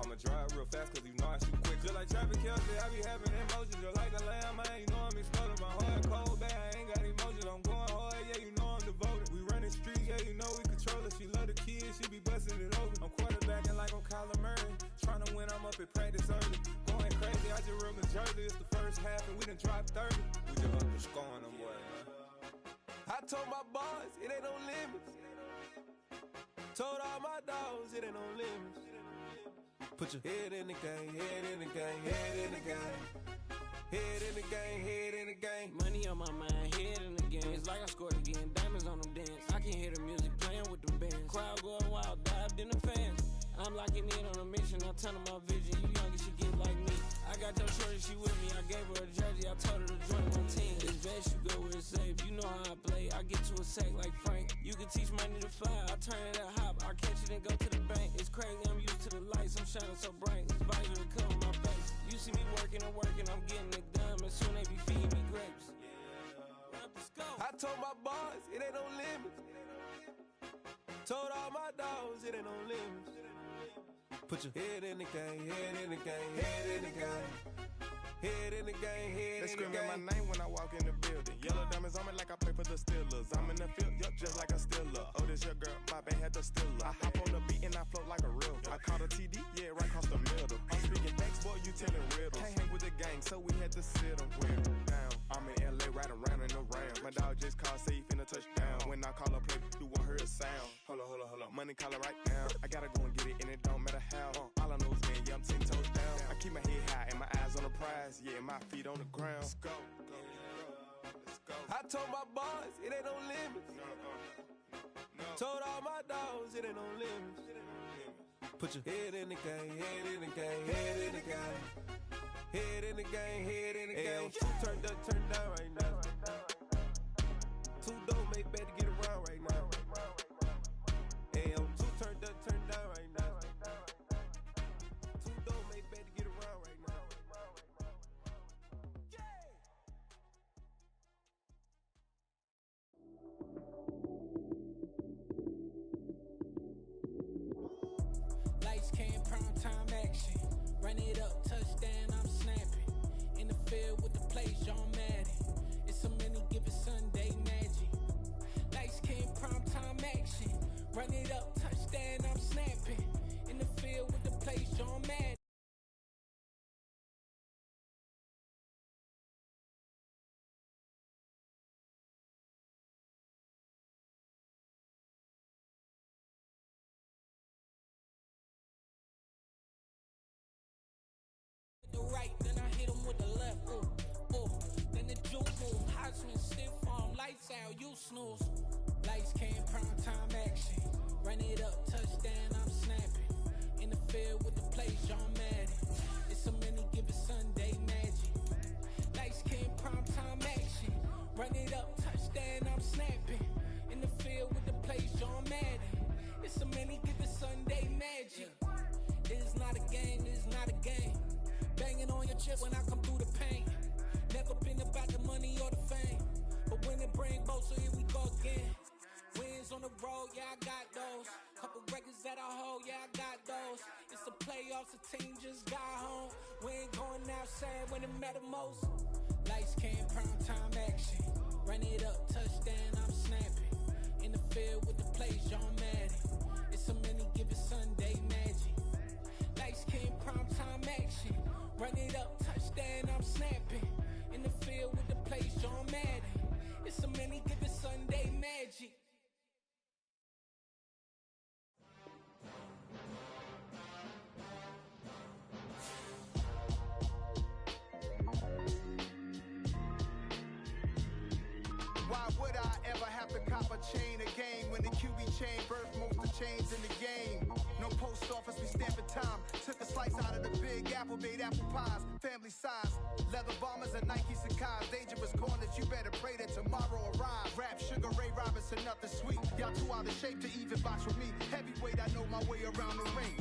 I'ma drive real fast cause you know I shoot quick. Just like traffic Kelsey, I be having emotions. Just like a lamb, I ain't know I'm exploding. My heart cold, bad, I ain't got emotions. I'm going hard, yeah, you know I'm devoted. We running streets, yeah, you know we control it. She love the kids, she be busting it over. I'm quarterbacking like I'm Kyler Murray. Trying to win, I'm up at practice early. Going crazy, I just real Jersey. It's the first half and we done dropped 30. We just up and scoring them, boy, man. I told my boys, it ain't no limits. Told all my dogs, it ain't no limits. Put your head in the game, head in the game, head in the game. Head in the game, head in the game. Money on my mind, head in the game. It's like I scored again, diamonds on them dance. I can hear the music playing with them bands. Crowd going wild, dived in the fans. I'm locking in on a mission, I'm telling my vision. You young, you should get like me. I got your shorty, she with me. I gave her a jersey, I told her to join my team. It's best you go where it's safe. You know how I play, I get to a sack like Frank. You can teach money to fly, I turn it to hop. I catch it and go to the bank. It's crazy, I'm used to the lights, I'm shining so bright. This visor will cover my face. You see me working and working, I'm getting it done. And soon they be feeding me grapes. I told my boys, it ain't no limits. Told all my dogs, it ain't no limits. Put your head in the game, head in the game, head in the game. Head in the game, head in the game. They screaming my name when I walk in the building. Yellow diamonds on me like I play for the Steelers. I'm in the field, yup, just like a Steeler. Oh, this your girl, my band had the Steeler. I hop on the beat and I float like a real. I caught a TD, yeah, right across the middle. I'm speaking facts, boy, you telling riddles. Can't hang with the gang, so we had to sit them down. I'm in LA, riding around in the round. My dog just called, say he finna touch down. When I call a play, you won't hear a sound. Hold on. Money call it right now. I gotta go and get it, and it don't matter how. All I know is, man, yeah, I'm 10 toes down. I keep my head high and my eyes on the prize. Yeah, my feet on the ground. Let's go. I told my boys, it ain't no limits. Told all my dogs, it ain't no limits. Put your head in the game, head in the game, head in the game. Head in the game, head in the game. Turned up, turned down right now. Too dope, make better get around right now. Hey, I'm too turned up, turned down right now. Too dope, make better get around right now. Lights came, prime time action. Run it up, touchdown, I'm snapping. In the field with the plays, John Madden. It's a many given Sunday magic. Lights came, prime time action. Run it up, touchdown, I'm snapping. In the field with the plays, John Madden. The right, then I hit him with the left. Then the juke move, Heisman stiff arm, lights out, you snooze. Lights came, prime time action. Run it up, touchdown, I'm snapping. In the field with the plays, John Madden. It's a many given Sunday magic. Lights came, prime time action. Run it up, touchdown, I'm snapping. In the field with the plays, John Madden. It's a many given Sunday magic. It is not a game, it is not a game. Banging on your chip when I come through the pain. Never been about the money or the fame. But when it bring both, so here we go again. Wins on the road, yeah, I got those. Couple records that I hold, yeah, I got those. It's the playoffs, the team just got home. We ain't going outside when it matter most. Lights came, prime time action. Run it up, touchdown, I'm snapping. In the field with the plays, John Madden. It's a many given Sunday magic. Lights came, prime time action. Run it up, touchdown, I'm snapping. In the field with the plays, John Madden. It's a many given Sunday magic. Why would I ever have to cop a chain again when the QB chain birthed most of the chains in the game? No post office, we stamping time. Took a slice out of the big apple, made apple pies, family size. Leather bombers and Nike Sacai's. Dangerous corners, you better pray that tomorrow arrives. Rap Sugar Ray Robinson, nothing sweet. Y'all too out of shape to even box with me. Heavyweight, I know my way around the ring.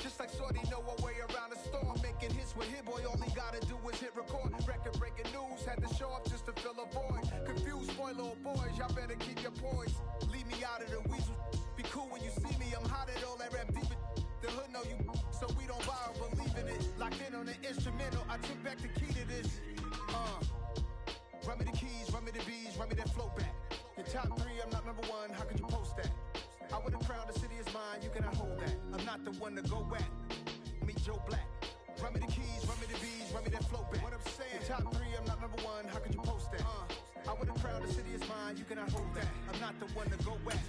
Just like Shorty know her way around the storm. Making hits with Hit Boy, all he gotta do is hit record. Record breaking news, had to show up just to fill a void. Confused boy, little boys, y'all better keep your poise. Leave me out of the weasel. Be cool when you see me, I'm hot at all that rap deep. The hood know you, so we don't buy top 3, I'm not number 1, how could you post that? I would have crowned the city is mine, you cannot hold that. I'm not the one to go at. Meet Joe Black. Run me the keys, run me the bees, run me that flow back. What I'm saying, top 3, I'm not number 1, how could you post that? I would have crowned the city is mine, you cannot hold that. I'm not the one to go at.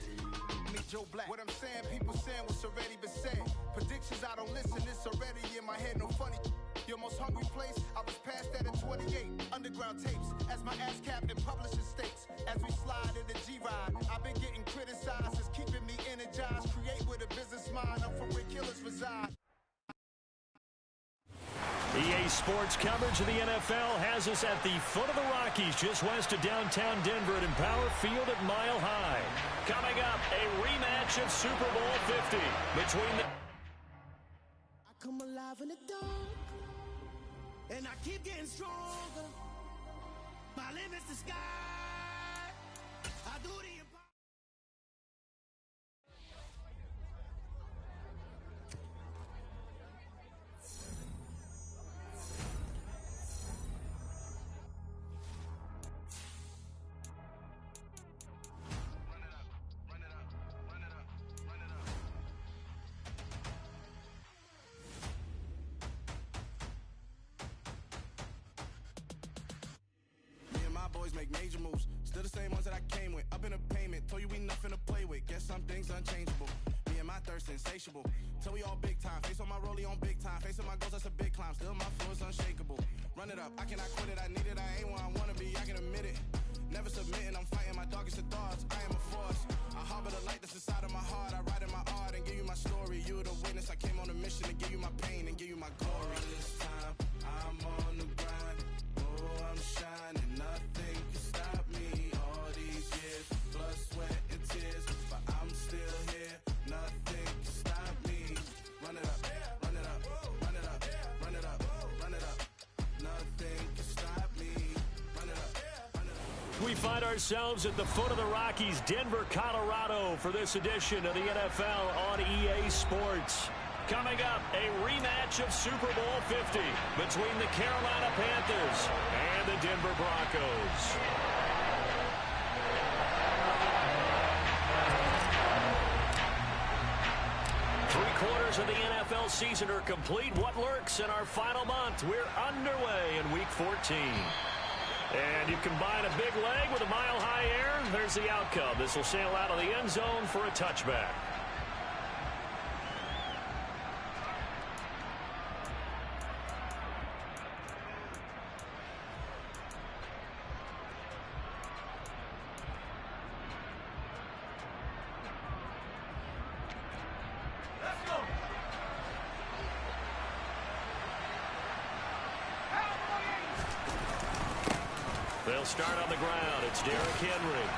Meet Joe Black. What I'm saying, people saying what's already been said. Predictions, I don't listen, it's already in my head, no funny. Your most hungry place, I was past that in 28. Underground tapes, as my ass cap in publishing states. As we slide in the G-Ride, I've been getting criticized, it's keeping me energized. Create with a business mind, I'm from where killers reside. EA Sports coverage of the NFL has us at the foot of the Rockies, just west of downtown Denver at Empower Field at Mile High. Coming up, a rematch of Super Bowl 50 between the... I come alive in the dark, and I keep getting stronger. My limit's the sky. I do the... Make major moves, still the same ones that I came with. Up in a payment, told you we nothing to play with. Guess some things unchangeable. Me and my thirst insatiable. Till we all big time. Face on my rollie on big time. Facing my goals, that's a big climb. Still my flow is unshakable. Run it up, I cannot quit it. I need it, I ain't where I wanna be. I can admit it. Never submitting, I'm fighting my darkest of thoughts. I am a force. I harbor the light that's inside of my heart. I write in my art and give you my story. You the witness. I came on a mission to give you my pain and give you my glory. This time, I'm on the grind. Oh, I'm shining. Nothing can stop me. All these years, blood, sweat, and tears, but I'm still here. Nothing can stop me. Run it up, run it up, run it up, run it up, run it up. Nothing can stop me. Run it up, run it up. We find ourselves at the foot of the Rockies, Denver, Colorado, for this edition of the NFL on EA Sports. Coming up, a rematch of Super Bowl 50 between the Carolina Panthers and the Denver Broncos. Three-quarters of the NFL season are complete. What lurks in our final month? We're underway in Week 14. And you combine a big leg with a mile-high air, there's the outcome. This will sail out of the end zone for a touchback. They'll start on the ground. It's Derrick Henry.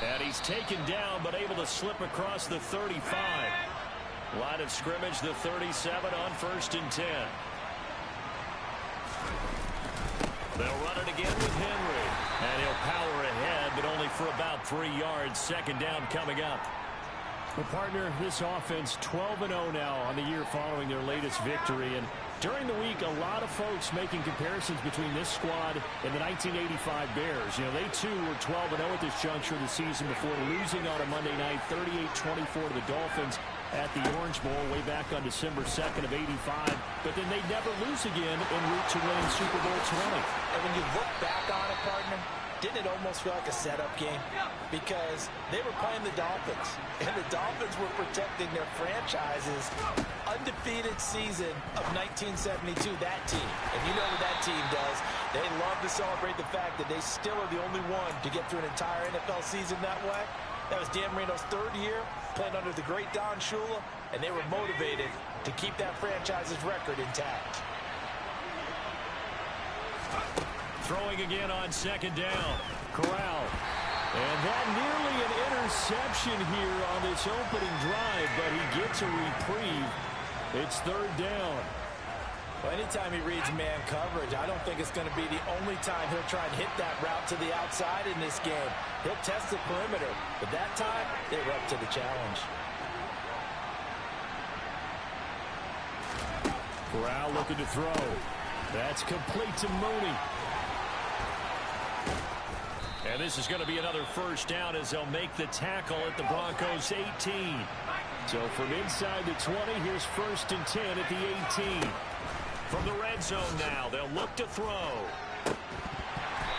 And he's taken down, but able to slip across the 35. Line of scrimmage, the 37 on 1st and 10. They'll run it again with Henry. And he'll power ahead, but only for about 3 yards. Second down coming up. Well, partner, this offense 12-0 now on the year following their latest victory. And during the week, a lot of folks making comparisons between this squad and the 1985 Bears. You know, they too were 12-0 at this juncture of the season before losing on a Monday night 38-24 to the Dolphins at the Orange Bowl way back on December 2nd of 85. But then they never lose again en route to winning Super Bowl 20. And when you look back on it, partner, didn't it almost feel like a setup game? Because they were playing the Dolphins, and the Dolphins were protecting their franchise's undefeated season of 1972, that team. And you know what that team does. They love to celebrate the fact that they still are the only one to get through an entire NFL season that way. That was Dan Marino's 3rd year, playing under the great Don Shula, and they were motivated to keep that franchise's record intact. Throwing again on 2nd down. Corral. And that nearly an interception here on this opening drive, but he gets a reprieve. It's 3rd down. Well, anytime he reads man coverage, I don't think it's going to be the only time he'll try and hit that route to the outside in this game. He'll test the perimeter, but that time, they were up to the challenge. Corral looking to throw. That's complete to Mooney. And this is going to be another first down as they'll make the tackle at the Broncos 18. So from inside the 20, here's 1st and 10 at the 18. From the red zone now, they'll look to throw.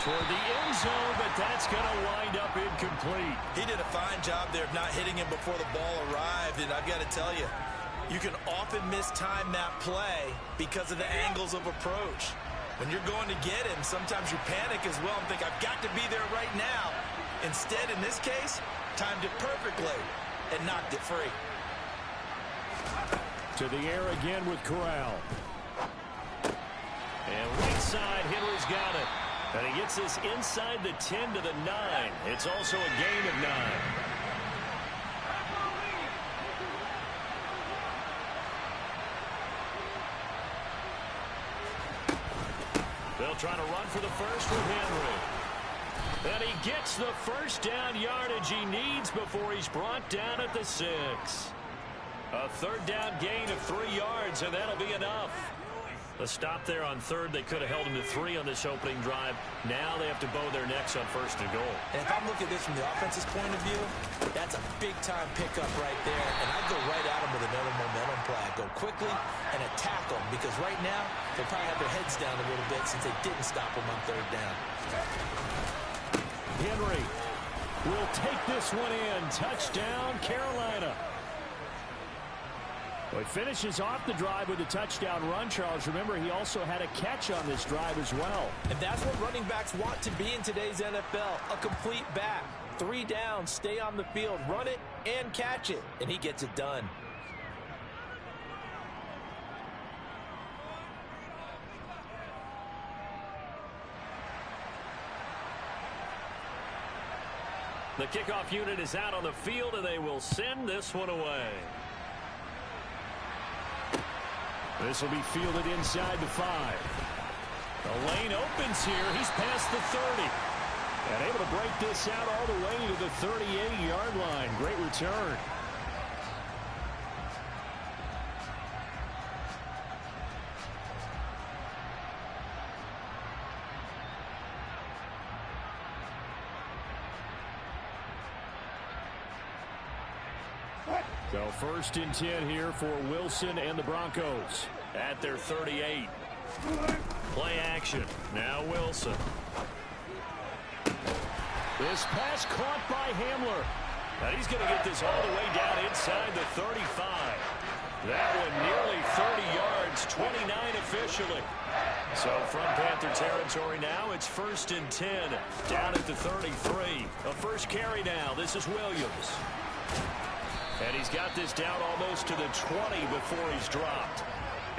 Toward the end zone, but that's going to wind up incomplete. He did a fine job there of not hitting him before the ball arrived, and I've got to tell you, you can often mistime that play because of the angles of approach. When you're going to get him, sometimes you panic as well and think, I've got to be there right now. Instead, in this case, timed it perfectly and knocked it free. To the air again with Corral. And right side, Henry's got it. And he gets this inside the 10 to the 9. It's also a gain of 9. They'll try to run for the first with Henry. And he gets the first down yardage he needs before he's brought down at the 6. A 3rd down gain of 3 yards, and that'll be enough. A stop there on 3rd. They could have held him to 3 on this opening drive. Now they have to bow their necks on 1st and goal. And if I'm looking at this from the offense's point of view, that's a big-time pickup right there. And I'd go right at him with another momentum play. I'd go quickly and attack them because right now they probably have their heads down a little bit since they didn't stop him on 3rd down. Henry will take this one in. Touchdown, Carolina. Well, he finishes off the drive with a touchdown run, Charles. Remember, he also had a catch on this drive as well. And that's what running backs want to be in today's NFL, a complete back. 3 downs, stay on the field, run it, and catch it. And he gets it done. The kickoff unit is out on the field, and they will send this one away. This will be fielded inside the 5. The lane opens here. He's past the 30. And able to break this out all the way to the 38-yard line. Great return. So 1st and 10 here for Wilson and the Broncos at their 38. Play action. Now Wilson. This pass caught by Hamler. And he's going to get this all the way down inside the 35. That one nearly 30 yards, 29 officially. So from Panther territory now, it's 1st and 10 down at the 33. A first carry now. This is Williams. And he's got this down almost to the 20 before he's dropped.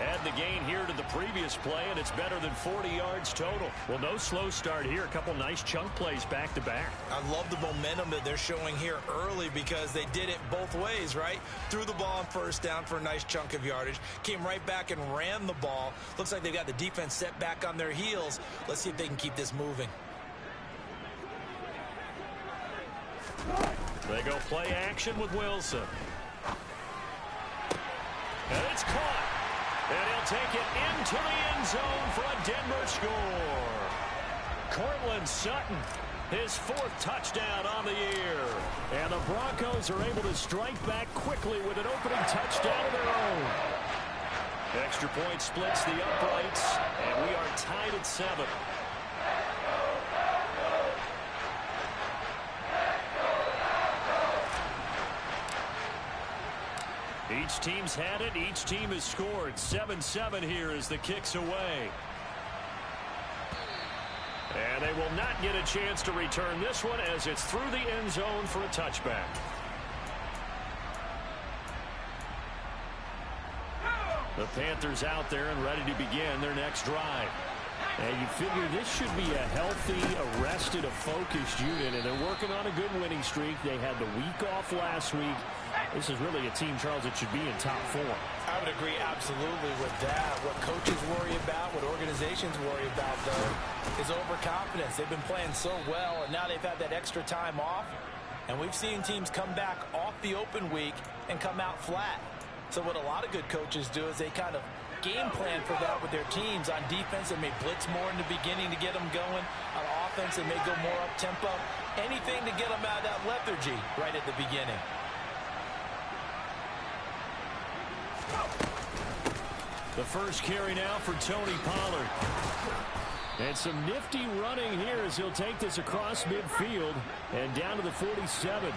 Add the gain here to the previous play, and it's better than 40 yards total. Well, no slow start here. A couple nice chunk plays back-to-back. I love the momentum that they're showing here early because they did it both ways, right? Threw the ball on 1st down for a nice chunk of yardage. Came right back and ran the ball. Looks like they've got the defense set back on their heels. Let's see if they can keep this moving. They go play action with Wilson. And it's caught. And he'll take it into the end zone for a Denver score. Courtland Sutton, his 4th touchdown on the year. And the Broncos are able to strike back quickly with an opening touchdown of their own. Extra point splits the uprights, and we are tied at 7. Each team's had it. Each team has scored. 7-7 here as the kick's away. And they will not get a chance to return this one as it's through the end zone for a touchback. The Panthers out there and ready to begin their next drive. And you figure this should be a healthy, arrested, a focused unit, and they're working on a good winning streak. They had the week off last week. This is really a team, Charles, that should be in top 4. I would agree absolutely with that. What coaches worry about, what organizations worry about, though, is overconfidence. They've been playing so well, and now they've had that extra time off. And we've seen teams come back off the open week and come out flat. So what a lot of good coaches do is they kind of game plan for that with their teams. On defense, they may blitz more in the beginning to get them going. On offense. They may go more up-tempo. Anything to get them out of that lethargy right at the beginning. The first carry now for Tony Pollard. And some nifty running here as he'll take this across midfield and down to the 47.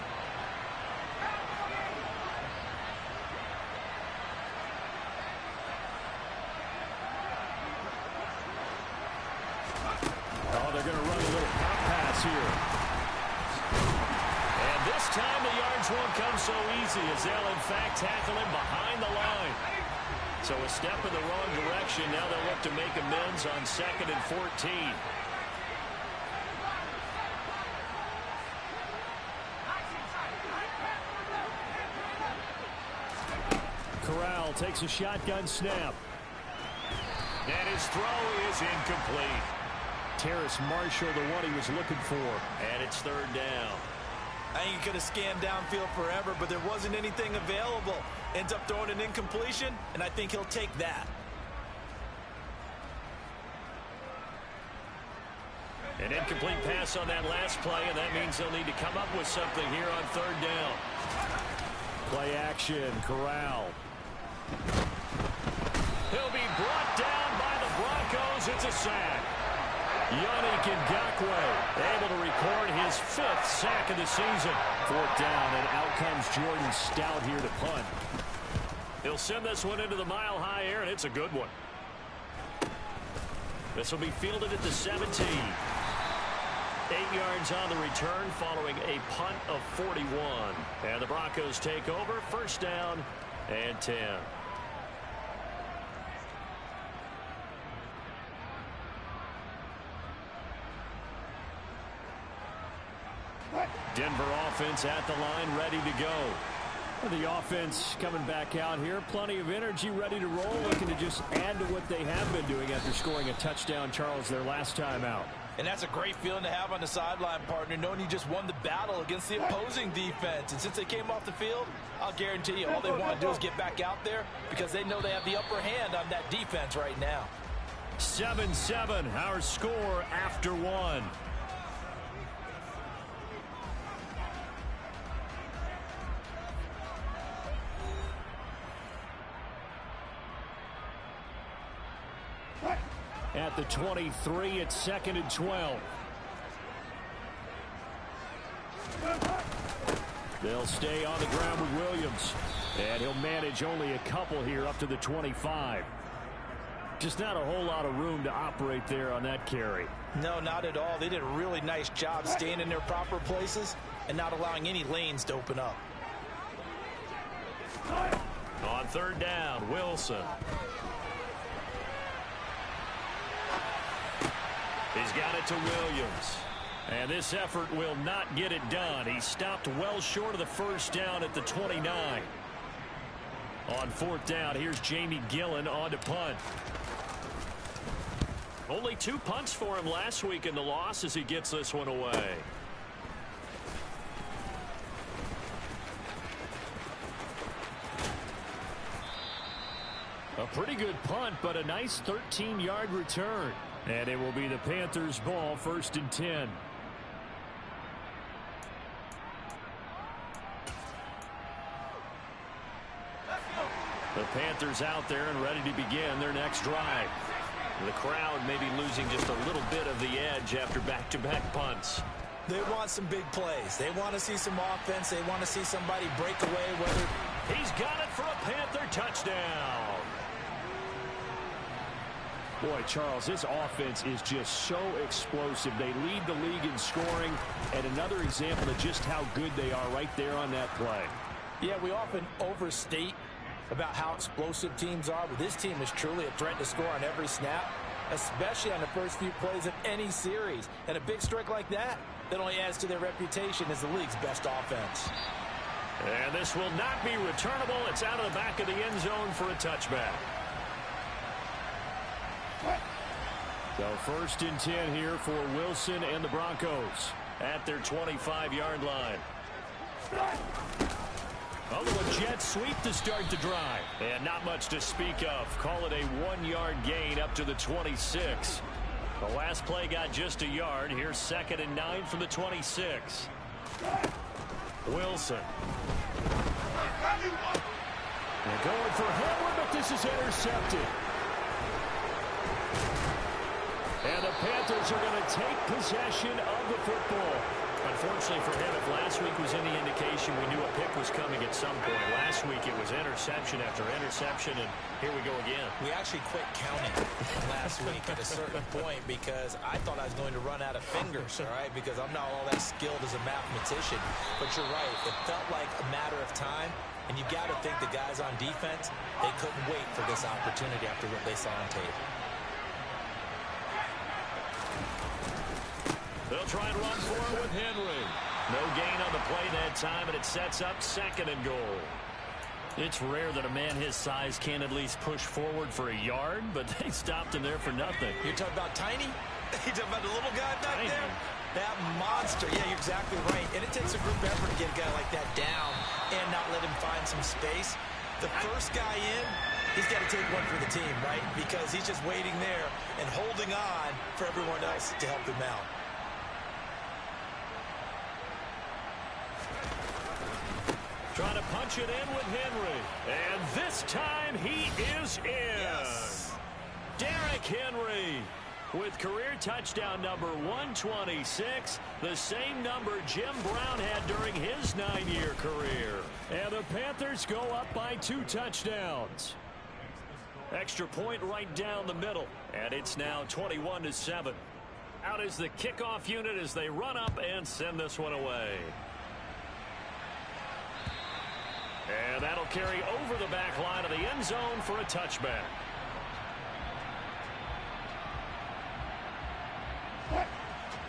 Oh, they're going to run a little pop pass here. And this time the yards won't come so easy as they'll in fact tackle him behind the line. So a step in the wrong direction. Now they'll look to make amends on 2nd and 14. Corral takes a shotgun snap. And his throw is incomplete. Terrace Marshall, the one he was looking for. And it's 3rd down. I think he could have scanned downfield forever, but there wasn't anything available. Ends up throwing an incompletion, and I think he'll take that. An incomplete pass on that last play, and that means they'll need to come up with something here on 3rd down. Play action, Corral. He'll be brought down by the Broncos. It's a sack. Yannick Ngakoue able to record his 5th sack of the season. 4th down, and out comes Jordan Stout here to punt. He'll send this one into the mile-high air, and it's a good one. This will be fielded at the 17. 8 yards on the return following a punt of 41. And the Broncos take over. 1st down and 10. Denver offense at the line, ready to go. The offense coming back out here. Plenty of energy, ready to roll, looking to just add to what they have been doing after scoring a touchdown, Charles, their last time out. And that's a great feeling to have on the sideline, partner, knowing you just won the battle against the opposing defense. And since they came off the field, I'll guarantee you all they want to do is get back out there because they know they have the upper hand on that defense right now. 7-7, our score after 1. At the 23, it's 2nd and 12. They'll stay on the ground with Williams. And he'll manage only a couple here up to the 25. Just not a whole lot of room to operate there on that carry. No, not at all. They did a really nice job staying in their proper places and not allowing any lanes to open up. On 3rd down, Wilson. He's got it to Williams. And this effort will not get it done. He stopped well short of the 1st down at the 29. On 4th down, here's Jamie Gillen on to punt. Only 2 punts for him last week in the loss as he gets this one away. A pretty good punt, but a nice 13-yard return. And it will be the Panthers' ball, 1st and 10. The Panthers out there and ready to begin their next drive. The crowd may be losing just a little bit of the edge after back-to-back punts. They want some big plays. They want to see some offense. They want to see somebody break away. He's got it for a Panther touchdown. Boy, Charles, this offense is just so explosive. They lead the league in scoring, and another example of just how good they are right there on that play. Yeah, we often overstate about how explosive teams are, but this team is truly a threat to score on every snap, especially on the first few plays of any series. And a big strike like that only adds to their reputation as the league's best offense. And this will not be returnable. It's out of the back of the end zone for a touchback. So 1st and 10 here for Wilson and the Broncos at their 25-yard line. A little jet sweep to start the drive. And not much to speak of. Call it a 1-yard gain up to the 26. The last play got just a yard. Here's 2nd and 9 from the 26. Wilson. They're going for Henry, but this is intercepted. And the Panthers are going to take possession of the football. Unfortunately for him, if last week was any indication, we knew a pick was coming at some point. Last week it was interception after interception, and here we go again. We actually quit counting last week at a certain point because I thought I was going to run out of fingers, all right, because I'm not all that skilled as a mathematician. But you're right. It felt like a matter of time, and you got to think the guys on defense, they couldn't wait for this opportunity after what they saw on tape. They'll try and run for it with Henry. No gain on the play that time, and it sets up 2nd and goal. It's rare that a man his size can at least push forward for a yard, but they stopped him there for nothing. You're talking about Tiny? You're talking about the little guy back there? That monster. Yeah, you're exactly right. And it takes a group effort to get a guy like that down and not let him find some space. The first guy in, he's got to take one for the team, right? Because he's just waiting there and holding on for everyone else to help him out. Trying to punch it in with Henry. And this time he is in. Yes. Derrick Henry with career touchdown number 126, the same number Jim Brown had during his 9-year career. And the Panthers go up by 2 touchdowns. Extra point right down the middle. And it's now 21-7. Out is the kickoff unit as they run up and send this one away. And that'll carry over the back line of the end zone for a touchback.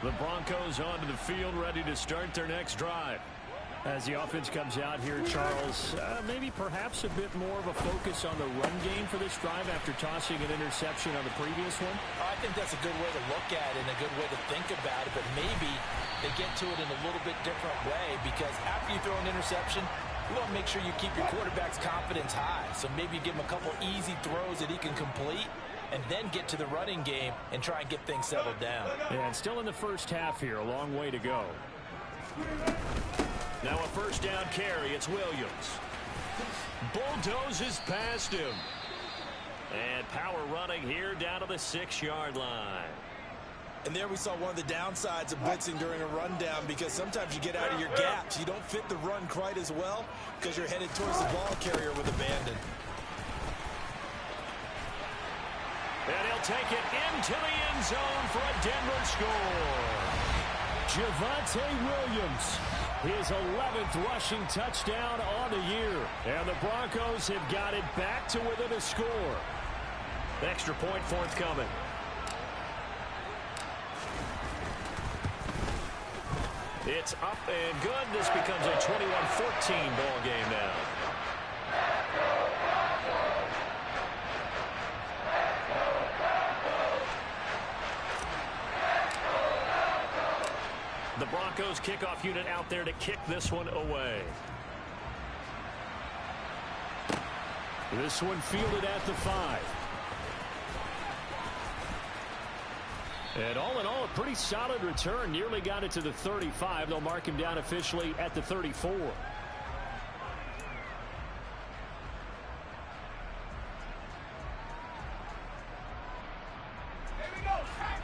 The Broncos onto the field, ready to start their next drive. As the offense comes out here, Charles, maybe perhaps a bit more of a focus on the run game for this drive after tossing an interception on the previous one? I think that's a good way to look at it and a good way to think about it, but maybe they get to it in a little bit different way because after you throw an interception, you want to make sure you keep your quarterback's confidence high. So maybe you give him a couple easy throws that he can complete and then get to the running game and try and get things settled down. And still in the first half here, a long way to go. Now a first down carry. It's Williams. Bulldozes past him. And power running here down to the 6-yard line. And there we saw one of the downsides of blitzing during a rundown because sometimes you get out of your gaps. You don't fit the run quite as well because you're headed towards the ball carrier with abandon. And he'll take it into the end zone for a Denver score. Javonte Williams, his 11th rushing touchdown on the year. And the Broncos have got it back to within a score. Extra point forthcoming. It's up and good. This becomes a 21-14 ball game now. The Broncos kickoff unit out there to kick this one away. This one fielded at the 5. And all in all, a pretty solid return. Nearly got it to the 35. They'll mark him down officially at the 34.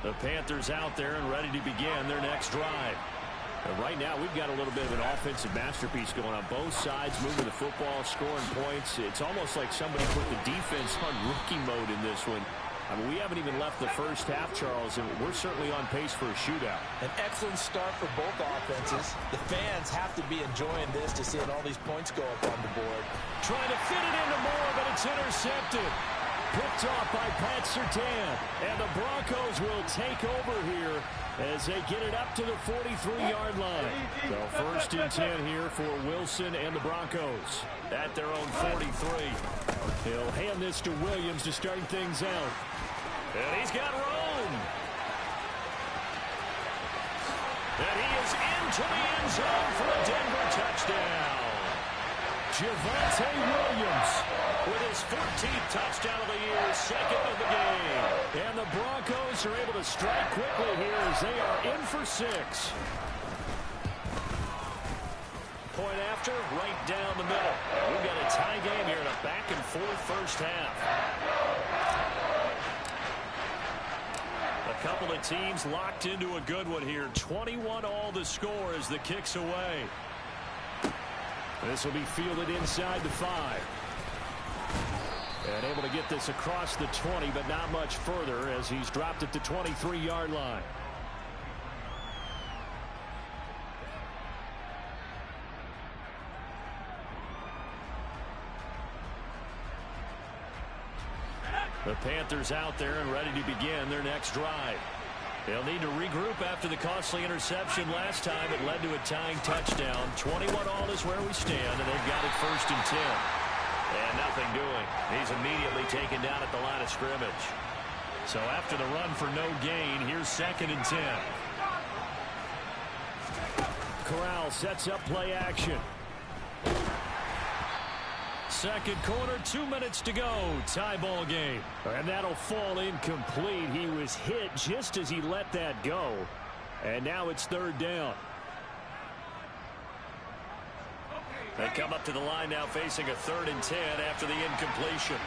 The Panthers out there and ready to begin their next drive. And right now, we've got a little bit of an offensive masterpiece going on both sides, moving the football, scoring points. It's almost like somebody put the defense on rookie mode in this one. I mean, we haven't even left the first half, Charles, and we're certainly on pace for a shootout. An excellent start for both offenses. The fans have to be enjoying this to see all these points go up on the board. Trying to fit it into Moore, but it's intercepted. Picked off by Pat Surtain. And the Broncos will take over here as they get it up to the 43-yard line. So 1st and 10 here for Wilson and the Broncos. At their own 43. He'll hand this to Williams to start things out. And he's got Rome. And he is into the end zone for a Denver touchdown. Javonte Williams with his 14th touchdown of the year, 2nd of the game. And the Broncos Broncos are able to strike quickly here as they are in for 6. Point after, right down the middle. We've got a tie game here in a back-and-forth first half. A couple of teams locked into a good one here. 21 all the score as the kick's away. This will be fielded inside the 5. And able to get this across the 20, but not much further as he's dropped at the 23-yard line. The Panthers out there and ready to begin their next drive. They'll need to regroup after the costly interception last time. It led to a tying touchdown. 21 all is where we stand, and they've got it 1st and 10. And nothing doing. He's immediately taken down at the line of scrimmage. So after the run for no gain, here's 2nd and 10. Corral sets up play action. Second quarter, 2 minutes to go. Tie ball game. And that'll fall incomplete. He was hit just as he let that go. And now it's 3rd down. They come up to the line now facing a 3rd and 10 after the incompletion.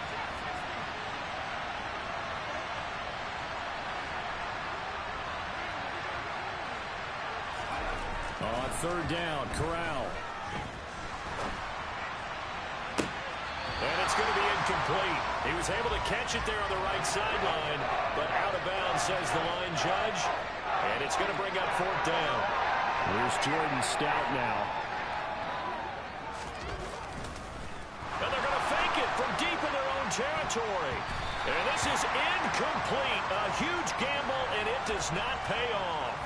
On 3rd down, Corral. And it's going to be incomplete. He was able to catch it there on the right sideline, but out of bounds, says the line judge. And it's going to bring up 4th down. Here's Jordan Stout now. And they're going to fake it from deep in their own territory. And this is incomplete. A huge gamble, and it does not pay off.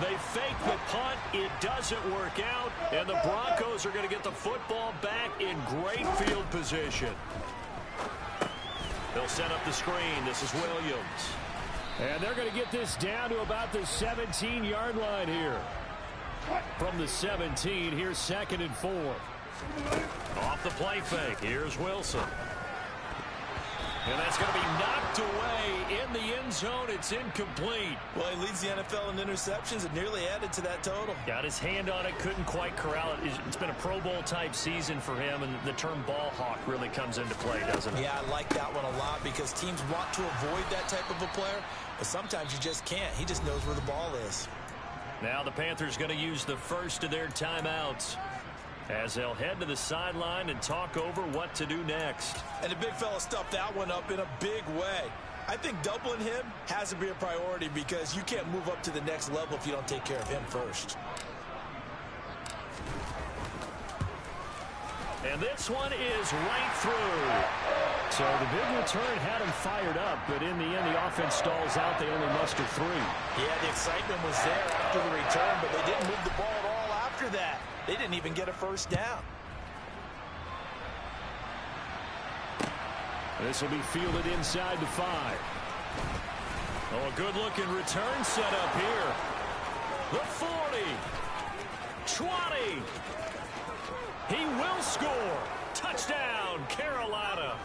They fake the punt. It doesn't work out. And the Broncos are going to get the football back in great field position. They'll set up the screen. This is Williams. And they're going to get this down to about the 17-yard line here. From the 17, here's 2nd and 4. Off the play fake. Here's Wilson. And that's going to be knocked away in the end zone. It's incomplete. Well, he leads the NFL in interceptions and nearly added to that total. Got his hand on it, couldn't quite corral it. It's been a Pro Bowl-type season for him, and the term ball hawk really comes into play, doesn't it? Yeah, I like that one a lot because teams want to avoid that type of a player, but sometimes you just can't. He just knows where the ball is. Now the Panthers going to use the first of their timeouts as they'll head to the sideline and talk over what to do next. And the big fella stuffed that one up in a big way. I think doubling him has to be a priority because you can't move up to the next level if you don't take care of him first. And this one is right through. So the big return had him fired up, but in the end the offense stalls out. They only muster 3. Yeah, the excitement was there after the return, but they didn't move the ball at all after that. They didn't even get a first down. This will be fielded inside the 5. Oh, a good-looking return set up here. The 40. 20. He will score. Touchdown, Carolina.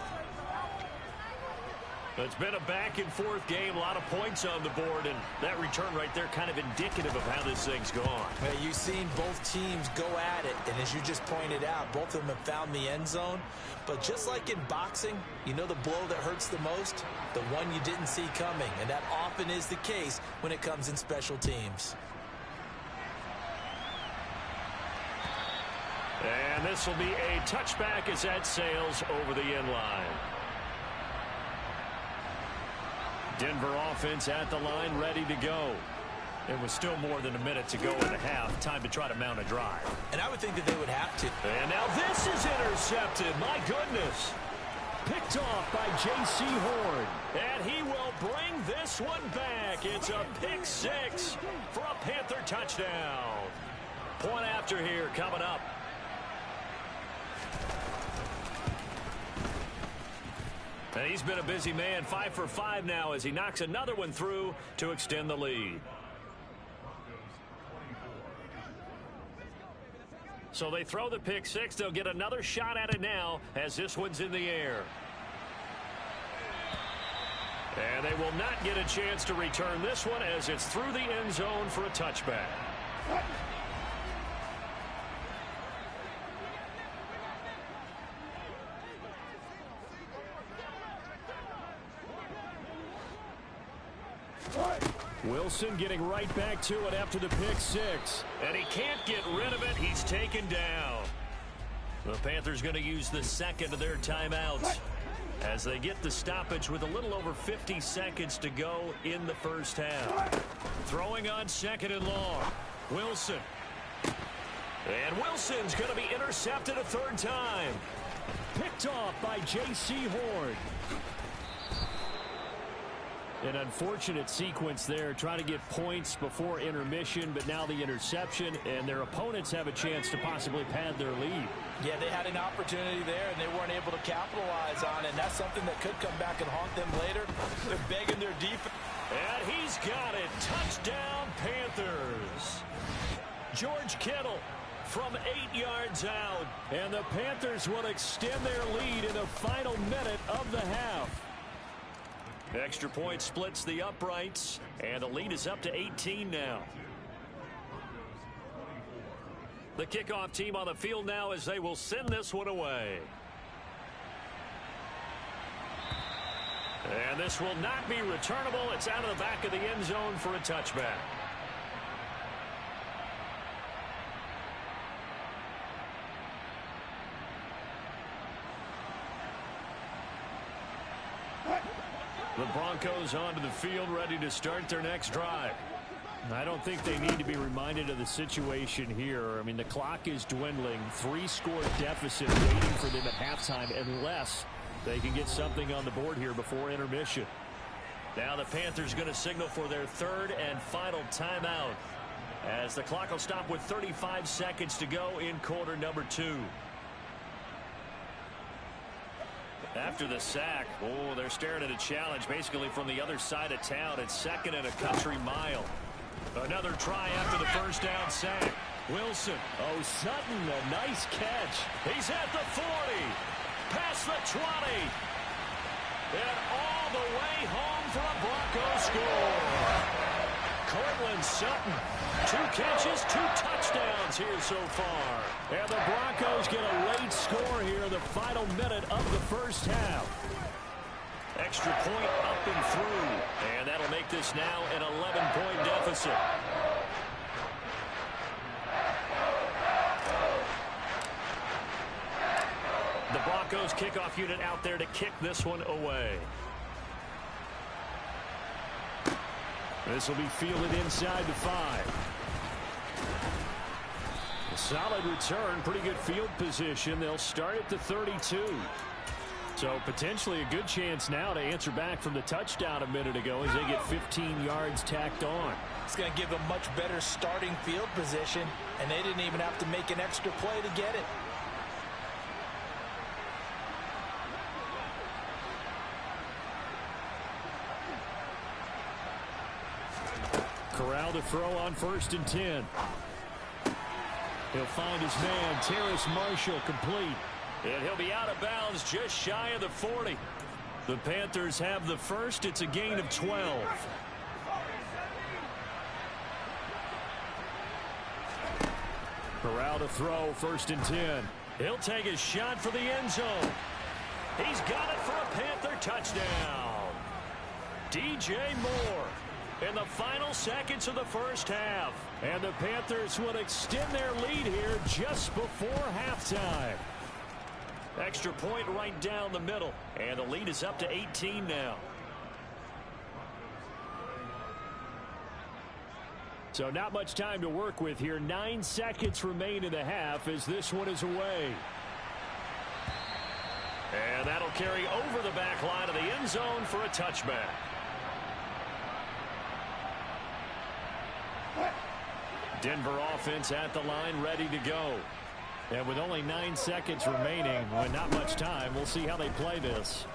It's been a back-and-forth game, a lot of points on the board, and that return right there kind of indicative of how this thing's gone. Well, you've seen both teams go at it, and as you just pointed out, both of them have found the end zone. But just like in boxing, you know the blow that hurts the most? The one you didn't see coming, and that often is the case when it comes in special teams. And this will be a touchback as that sails over the end line. Denver offense at the line, ready to go. It was still more than a minute to go in the half. Time to try to mount a drive. And I would think that they would have to. And now this is intercepted. My goodness. Picked off by J.C. Horn. And he will bring this one back. It's a pick 6 for a Panther touchdown. Point after here coming up. And he's been a busy man, 5 for 5 now as he knocks another one through to extend the lead. So they throw the pick 6. They'll get another shot at it now as this one's in the air. And they will not get a chance to return this one as it's through the end zone for a touchback. Wilson getting right back to it after the pick six. And he can't get rid of it. He's taken down. The Panthers going to use the second of their timeouts as they get the stoppage with a little over 50 seconds to go in the first half. Throwing on second and long. Wilson. And Wilson's going to be intercepted a third time. Picked off by J.C. Horn. An unfortunate sequence there, trying to get points before intermission, but now the interception, and their opponents have a chance to possibly pad their lead. Yeah, they had an opportunity there, and they weren't able to capitalize on it. And that's something that could come back and haunt them later. They're begging their defense. And he's got it. Touchdown, Panthers. George Kittle from 8 yards out. And the Panthers will extend their lead in the final minute of the half. Extra point splits the uprights, and the lead is up to 18 now. The kickoff team on the field now as they will send this one away. And this will not be returnable. It's out of the back of the end zone for a touchback. The Broncos onto the field, ready to start their next drive. I don't think they need to be reminded of the situation here. I mean, the clock is dwindling. 3-score deficit waiting for them at halftime unless they can get something on the board here before intermission. Now the Panthers going to signal for their third and final timeout as the clock will stop with 35 seconds to go in quarter number 2. After the sack, they're staring at a challenge basically from the other side of town. It's second and a country mile. Another try after the first down sack. Wilson. Oh, Sutton, a nice catch. He's at the 40. Past the 20. And all the way home for a Broncos score. Cortland Sutton. 2 catches, 2 touchdowns here so far. And the Broncos get a late score here in the final minute of the first half. Extra point up and through. And that'll make this now an 11-point deficit. The Broncos kickoff unit out there to kick this one away. This will be fielded inside the 5. A solid return, pretty good field position. They'll start at the 32. So potentially a good chance now to answer back from the touchdown a minute ago as they get 15 yards tacked on. It's going to give them much better starting field position, and they didn't even have to make an extra play to get it. Corral to throw on 1st and 10. He'll find his man, Terrace Marshall, complete. And he'll be out of bounds just shy of the 40. The Panthers have the first. It's a gain of 12. Corral to throw, 1st and 10. He'll take a shot for the end zone. He's got it for a Panther touchdown. DJ Moore. In the final seconds of the first half. And the Panthers will extend their lead here just before halftime. Extra point right down the middle. And the lead is up to 18 now. So not much time to work with here. 9 seconds remain in the half as this one is away. And that'll carry over the back line of the end zone for a touchback. Denver offense at the line, ready to go. And with only 9 seconds remaining, and not much time, we'll see how they play this.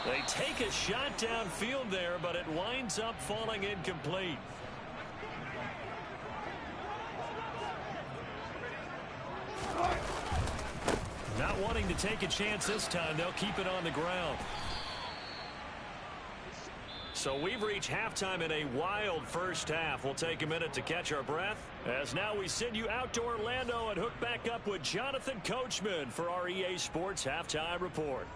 They take a shot downfield there, but it winds up falling incomplete. Not wanting to take a chance this time. They'll keep it on the ground. So we've reached halftime in a wild first half. We'll take a minute to catch our breath, as now we send you out to Orlando and hook back up with Jonathan Coachman for our EA Sports Halftime Report.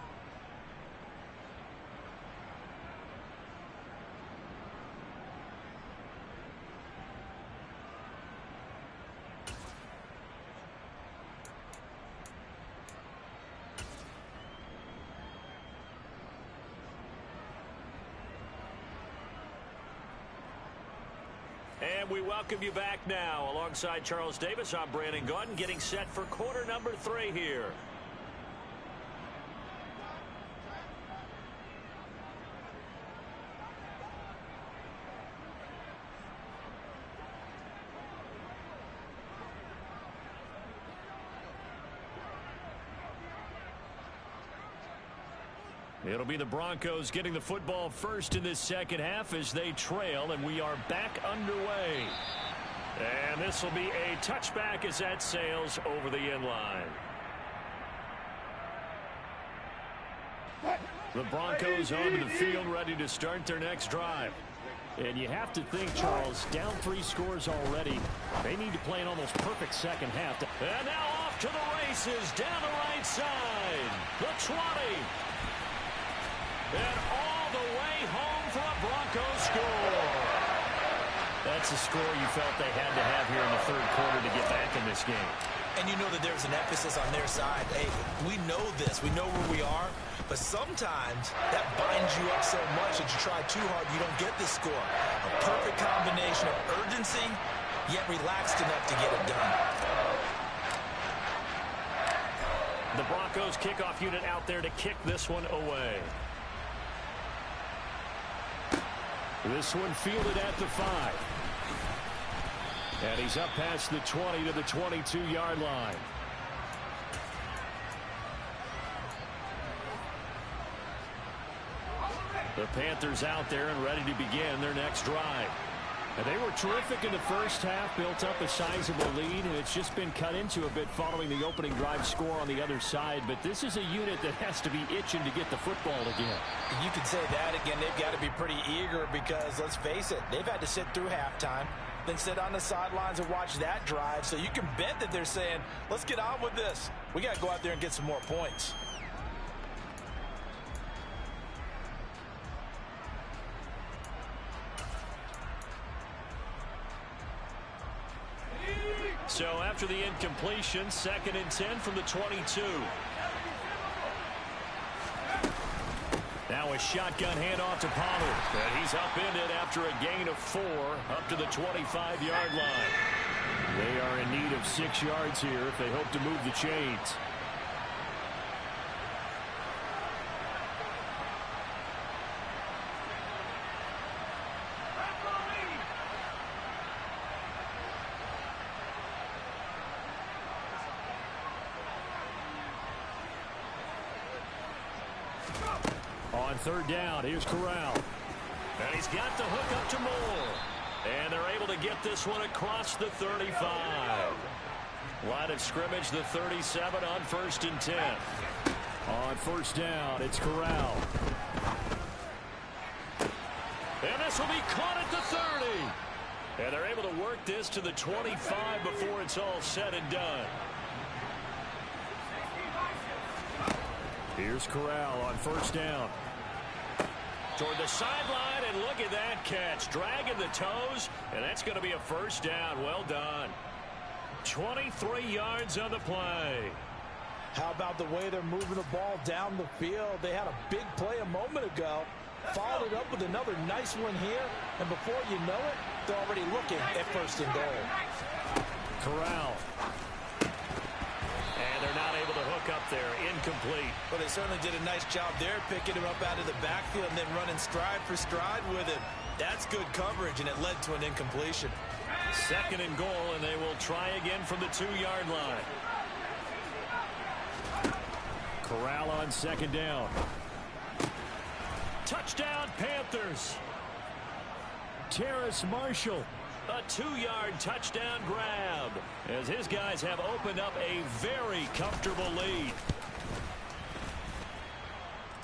And we welcome you back now. Alongside Charles Davis, I'm Brandon Gaudin, getting set for quarter number 3 here. It'll be the Broncos getting the football first in this second half as they trail, and we are back underway. And this will be a touchback as that sails over the end line. The Broncos onto the field, ready to start their next drive. And you have to think, Charles, down 3 scores already. They need to play an almost perfect second half. And now off to the races, down the right side. The 20. And all the way home for a Broncos score. That's a score you felt they had to have here in the third quarter to get back in this game. And you know that there's an emphasis on their side. Hey, we know this. We know where we are. But sometimes that binds you up so much that you try too hard, you don't get this score. A perfect combination of urgency, yet relaxed enough to get it done. The Broncos kickoff unit out there to kick this one away. This one fielded at the 5. And he's up past the 20 to the 22-yard line. The Panthers out there and ready to begin their next drive. And they were terrific in the first half, built up a sizable lead, and it's just been cut into a bit following the opening drive score on the other side. But this is a unit that has to be itching to get the football again. You could say that again. They've got to be pretty eager because, let's face it, they've had to sit through halftime, then sit on the sidelines and watch that drive. So you can bet that they're saying, let's get on with this. We got to go out there and get some more points. So after the incompletion, 2nd and 10 from the 22. Now a shotgun handoff to Pollard. And he's upended after a gain of 4 up to the 25-yard line. They are in need of 6 yards here if they hope to move the chains. On 3rd down, here's Corral. And he's got the hook up to Moore. And they're able to get this one across the 35. Line of scrimmage, the 37 on 1st and 10. On 1st down, it's Corral. And this will be caught at the 30. And they're able to work this to the 25 before it's all said and done. Here's Corral on 1st down. Toward the sideline, and look at that catch. Dragging the toes, and that's going to be a 1st down. Well done. 23 yards on the play. How about the way they're moving the ball down the field? They had a big play a moment ago. Followed it up with another nice one here, and before you know it, they're already looking at 1st and goal. Corral. And they're not able to hook up there. Incomplete. Well, they certainly did a nice job there, picking him up out of the backfield and then running stride for stride with him. That's good coverage, and it led to an incompletion. 2nd and goal, and they will try again from the 2-yard line. Corral on 2nd down. Touchdown, Panthers. Terrace Marshall. A 2-yard touchdown grab as his guys have opened up a very comfortable lead.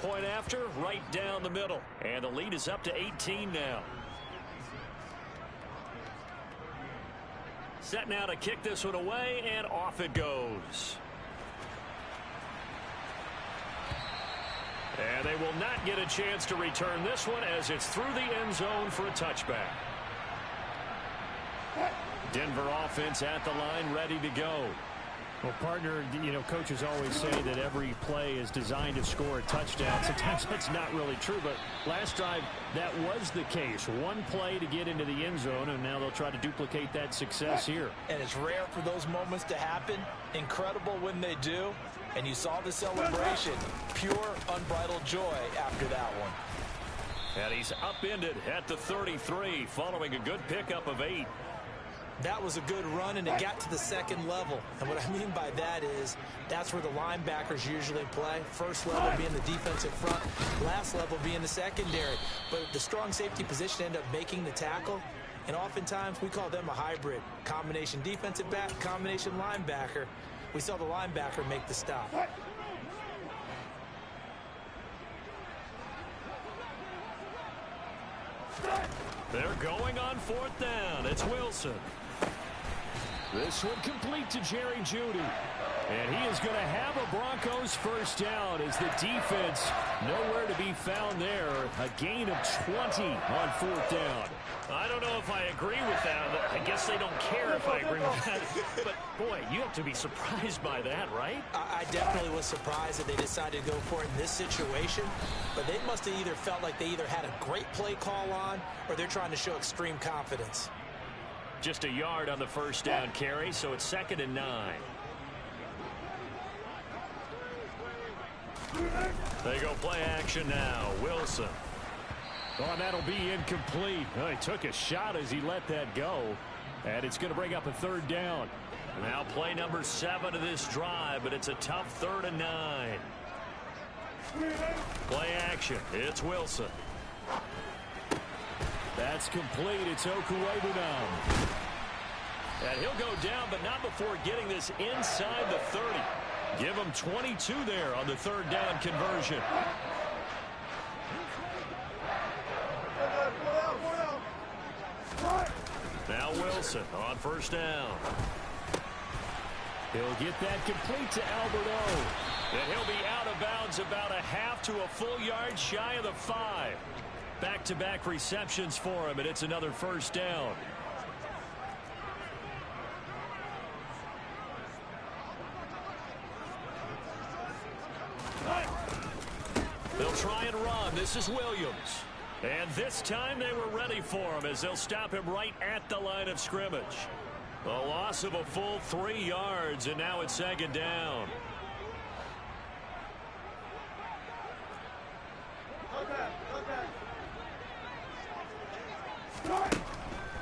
point after, right down the middle. And the lead is up to 18 now. Set now to kick this one away, and off it goes. And they will not get a chance to return this one as it's through the end zone for a touchback. Denver offense at the line, ready to go. Well, partner, coaches always say that every play is designed to score a touchdown. Sometimes that's not really true, but last drive, that was the case. One play to get into the end zone, and now they'll try to duplicate that success here. And it's rare for those moments to happen. Incredible when they do. And you saw the celebration. Pure, unbridled joy after that one. And he's upended at the 33 following a good pickup of 8. That was a good run, and it got to the second level. And what I mean by that is that's where the linebackers usually play. First level being the defensive front, last level being the secondary. But the strong safety position ended up making the tackle, and oftentimes we call them a hybrid. Combination defensive back, combination linebacker. We saw the linebacker make the stop. They're going on 4th down. It's Wilson. This one complete to Jerry Jeudy. And he is going to have a Broncos first down as the defense nowhere to be found there. A gain of 20 on 4th down. I don't know if I agree with that. I guess they don't care if I agree with that. But, boy, you have to be surprised by that, right? I definitely was surprised that they decided to go for it in this situation. But they must have either felt like they either had a great play call on or they're trying to show extreme confidence. Just a yard on the first down carry, so it's 2nd and 9. They go play action now. Wilson. Oh, and that'll be incomplete. Oh, he took a shot as he let that go. And it's going to bring up a 3rd down. Now play number 7 of this drive, but it's a tough 3rd and 9. Play action. It's Wilson. That's complete. It's Okuwebunam. And he'll go down, but not before getting this inside the 30. Give him 22 there on the 3rd down conversion. Now Wilson on 1st down. He'll get that complete to Albert O. And he'll be out of bounds about a half to a full yard shy of the 5. Back-to-back receptions for him, and it's another 1st down. They'll try and run. This is Williams. And this time they were ready for him as they'll stop him right at the line of scrimmage. A loss of a full 3 yards, and now it's 2nd down.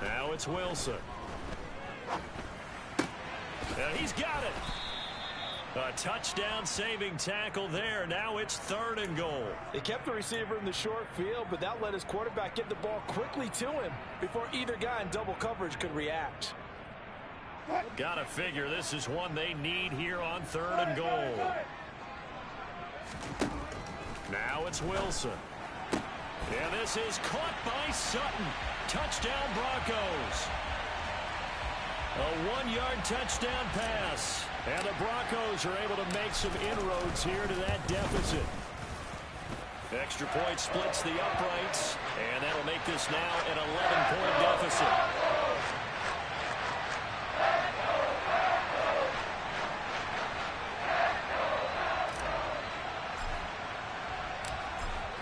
Now it's Wilson. And he's got it. A touchdown-saving tackle there. Now it's 3rd and goal. They kept the receiver in the short field, but that let his quarterback get the ball quickly to him before either guy in double coverage could react. Gotta figure this is one they need here on 3rd and goal. Now it's Wilson. And this is caught by Sutton. Touchdown Broncos. A 1-yard touchdown pass. And the Broncos are able to make some inroads here to that deficit. Extra point splits the uprights. And that'll make this now an 11-point deficit.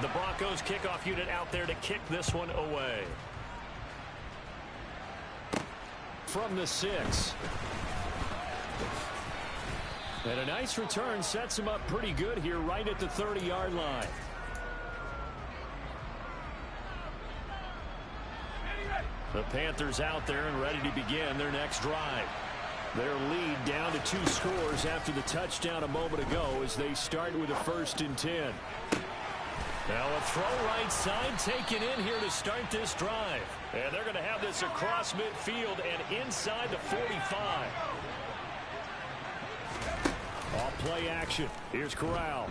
The Broncos kickoff unit out there to kick this one away. From the 6. And a nice return sets him up pretty good here right at the 30-yard line. The Panthers out there and ready to begin their next drive. Their lead down to 2 scores after the touchdown a moment ago as they start with a 1st and 10. Now a throw right side taken in here to start this drive. And they're going to have this across midfield and inside the 45. Off play action. Here's Corral.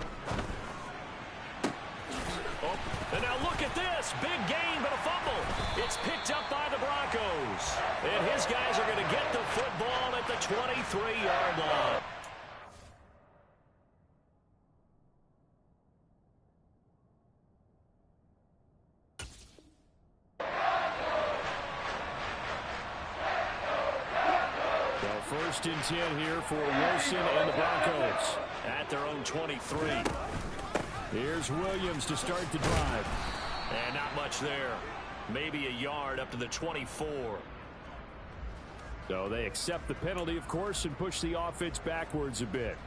And now look at this. Big gain, but a fumble. It's picked up by the Broncos. And his guys are going to get the football at the 23-yard line. First and 10 here for Wilson and the Broncos at their own 23. Here's Williams to start the drive. And not much there. Maybe a yard up to the 24. So they accept the penalty, of course, and push the offense backwards a bit.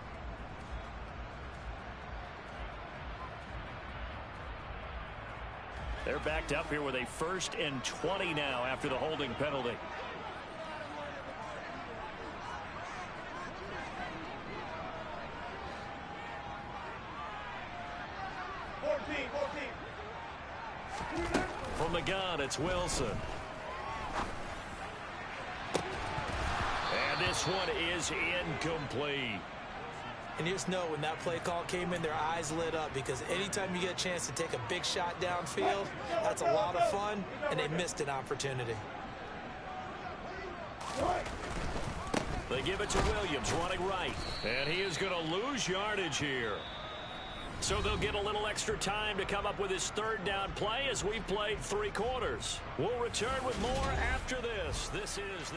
They're backed up here with a 1st and 20 now after the holding penalty. From the gun, it's Wilson. And this one is incomplete. And you just know when that play call came in, their eyes lit up, because anytime you get a chance to take a big shot downfield, that's a lot of fun, and they missed an opportunity. They give it to Williams, running right. And he is going to lose yardage here. So they'll get a little extra time to come up with his 3rd down play as we've played 3 quarters. We'll return with more after this. This is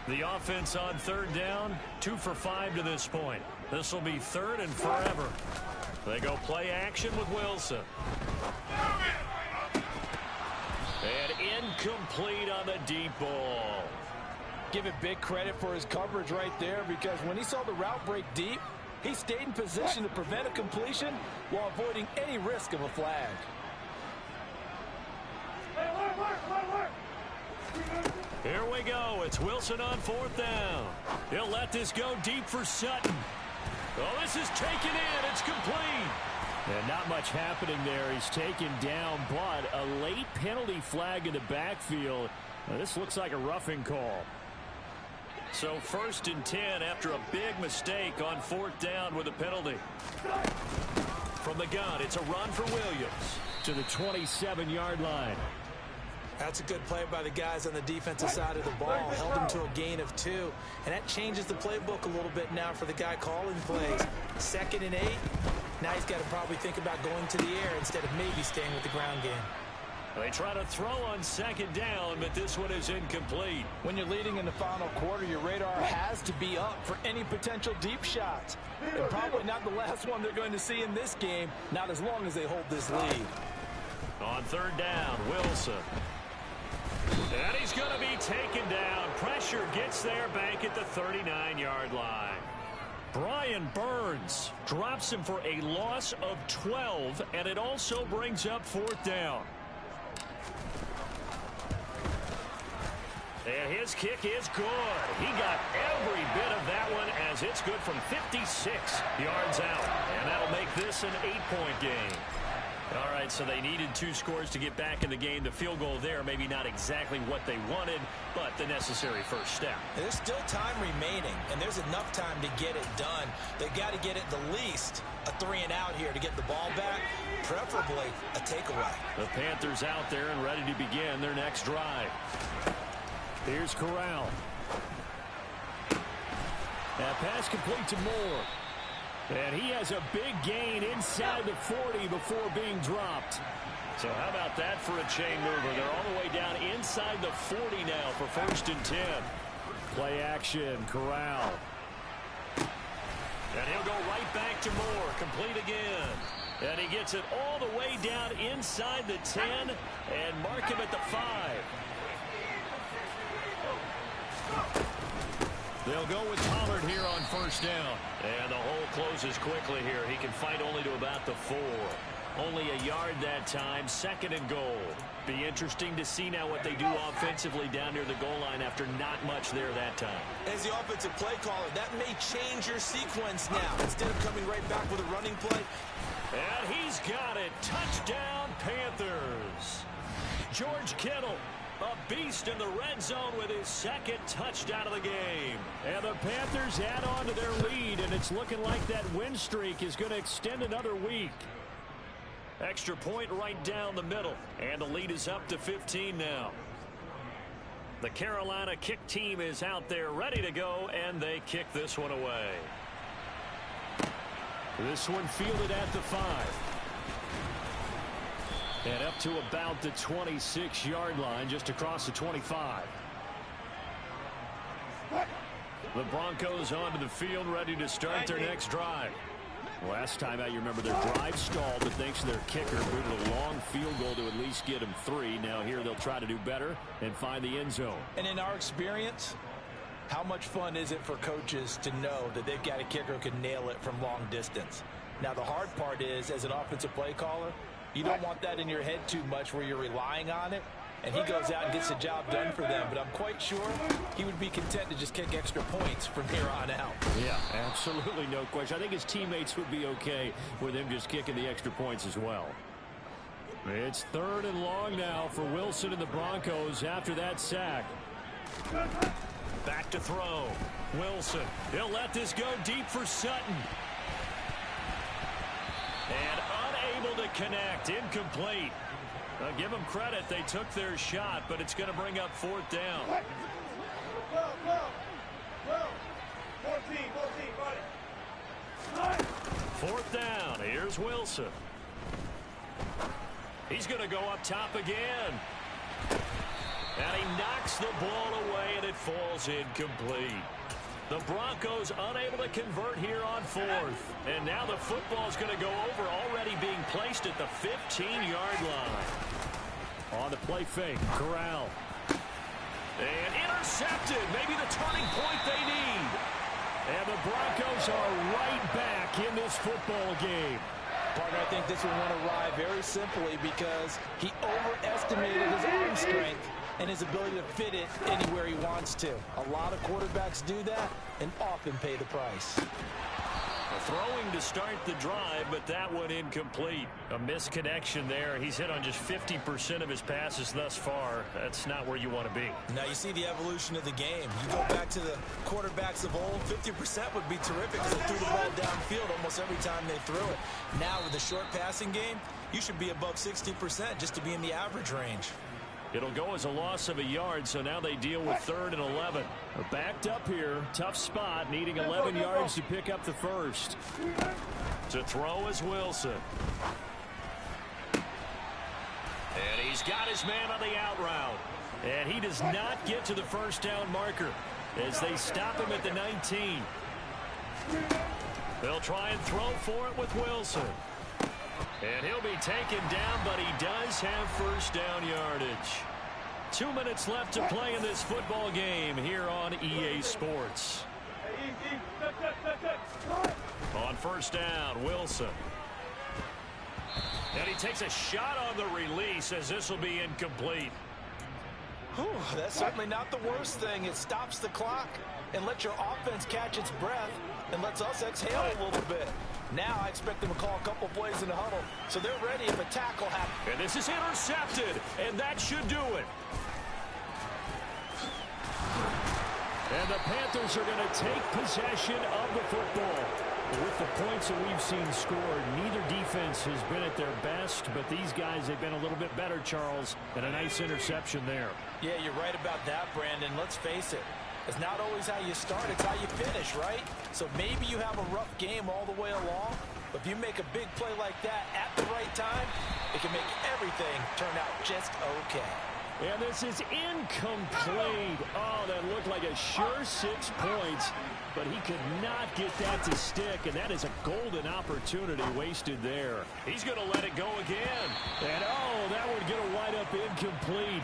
the offense on 3rd down, 2 for 5 to this point. This will be 3rd and forever. They go play action with Wilson. And incomplete on the deep ball. Give it big credit for his coverage right there, because when he saw the route break deep, he stayed in position to prevent a completion while avoiding any risk of a flag. Here we go. It's Wilson on 4th down. He'll let this go deep for Sutton. Oh, this is taken in. It's complete. And not much happening there. He's taken down, but a late penalty flag in the backfield. Now, this looks like a roughing call. So 1st and 10 after a big mistake on 4th down with a penalty. From the gun, it's a run for Williams to the 27-yard line. That's a good play by the guys on the defensive side of the ball. Held him to a gain of 2. And that changes the playbook a little bit now for the guy calling plays. 2nd and 8. Now he's got to probably think about going to the air instead of maybe staying with the ground game. They try to throw on 2nd down, but this one is incomplete. When you're leading in the final quarter, your radar has to be up for any potential deep shots. And probably not the last one they're going to see in this game, not as long as they hold this lead. On 3rd down, Wilson. And he's going to be taken down. Pressure gets there back at the 39-yard line. Brian Burns drops him for a loss of 12, and it also brings up 4th down. And his kick is good. He got every bit of that one as it's good from 56 yards out. And that'll make this an 8-point game. All right, so they needed 2 scores to get back in the game. The field goal there, maybe not exactly what they wanted, but the necessary first step. There's still time remaining, and there's enough time to get it done. They've got to get at the least a 3-and-out here to get the ball back, preferably a takeaway. The Panthers out there and ready to begin their next drive. Here's Corral. That pass complete to Moore. And he has a big gain inside the 40 before being dropped. So how about that for a chain mover? They're all the way down inside the 40 now for 1st and 10. Play action, Corral. And he'll go right back to Moore. Complete again. And he gets it all the way down inside the 10 and mark him at the 5. They'll go with Pollard here on 1st down. And the hole closes quickly here. He can fight only to about the 4. Only a yard that time. 2nd and goal. Be interesting to see now what they do offensively down near the goal line after not much there that time. As the offensive play caller, that may change your sequence now. Instead of coming right back with a running play. And he's got it. Touchdown, Panthers. George Kittle, a beast in the red zone with his 2nd touchdown of the game. And the Panthers add on to their lead and it's looking like that win streak is going to extend another week. Extra point right down the middle, and the lead is up to 15 now. The Carolina kick team is out there ready to go, and they kick this one away. This one fielded at the 5. And up to about the 26-yard line, just across the 25. The Broncos onto the field, ready to start their next drive. Last time out, you remember their drive stalled, but thanks to their kicker, booted a long field goal to at least get them 3. Now here they'll try to do better and find the end zone. And in our experience, how much fun is it for coaches to know that they've got a kicker who can nail it from long distance? Now the hard part is, as an offensive play caller, you don't want that in your head too much where you're relying on it. And he goes out and gets the job done for them. But I'm quite sure he would be content to just kick extra points from here on out. Yeah, absolutely no question. I think his teammates would be okay with him just kicking the extra points as well. It's 3rd and long now for Wilson and the Broncos after that sack. Back to throw. Wilson. He'll let this go deep for Sutton. And unable to connect. Incomplete. Give them credit. They took their shot, but it's going to bring up 4th down. 4th down. Here's Wilson. He's going to go up top again. And he knocks the ball away, and it falls incomplete. The Broncos unable to convert here on 4th. And now the football's going to go over, already being placed at the 15-yard line. On the play fake, Corral. And intercepted. Maybe the turning point they need. And the Broncos are right back in this football game. Partner, I think this one went awry very simply because he overestimated his arm strength and his ability to fit it anywhere he wants to. A lot of quarterbacks do that and often pay the price. Throwing to start the drive, but that one incomplete. A misconnection there. He's hit on just 50% of his passes thus far. That's not where you want to be. Now you see the evolution of the game. You go back to the quarterbacks of old, 50% would be terrific because they threw the ball downfield almost every time they threw it. Now with the short passing game, you should be above 60% just to be in the average range. It'll go as a loss of a yard, so now they deal with 3rd and 11. They're backed up here. Tough spot, needing 11 yards to pick up the first. To throw is Wilson. And he's got his man on the out route. And he does not get to the first down marker as they stop him at the 19. They'll try and throw for it with Wilson. And he'll be taken down, but he does have first down yardage. 2 minutes left to play in this football game here on EA Sports. On first down, Wilson. And he takes a shot on the release as this will be incomplete. Whew, that's certainly not the worst thing. It stops the clock and lets your offense catch its breath and lets us exhale a little bit. Now I expect them to call a couple plays in the huddle, so they're ready if a tackle happens. And this is intercepted, and that should do it. And the Panthers are going to take possession of the football. With the points that we've seen scored, neither defense has been at their best, but these guys have been a little bit better, Charles, and a nice interception there. Yeah, you're right about that, Brandon. Let's face it. It's not always how you start, it's how you finish, right? So maybe you have a rough game all the way along, but if you make a big play like that at the right time, it can make everything turn out just okay. And this is incomplete. Oh, that looked like a sure 6 points, but he could not get that to stick, and that is a golden opportunity wasted there. He's going to let it go again. And, oh, that would get a wide-up incomplete.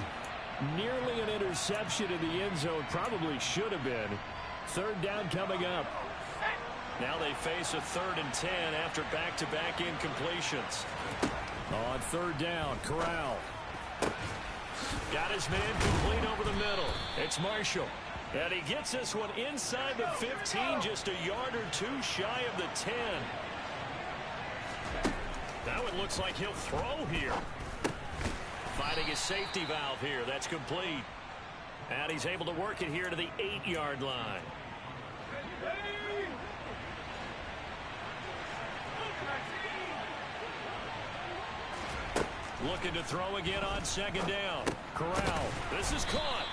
Nearly an interception in the end zone. Probably should have been. 3rd down coming up. Now they face a 3rd and 10 after back-to-back incompletions. On 3rd down, Corral. Got his man complete over the middle. It's Marshall. And he gets this one inside the 15, just a yard or 2 shy of the 10. Now it looks like he'll throw here. Finding his safety valve here. That's complete. And he's able to work it here to the 8-yard line. Looking to throw again on second down. Corral. This is caught.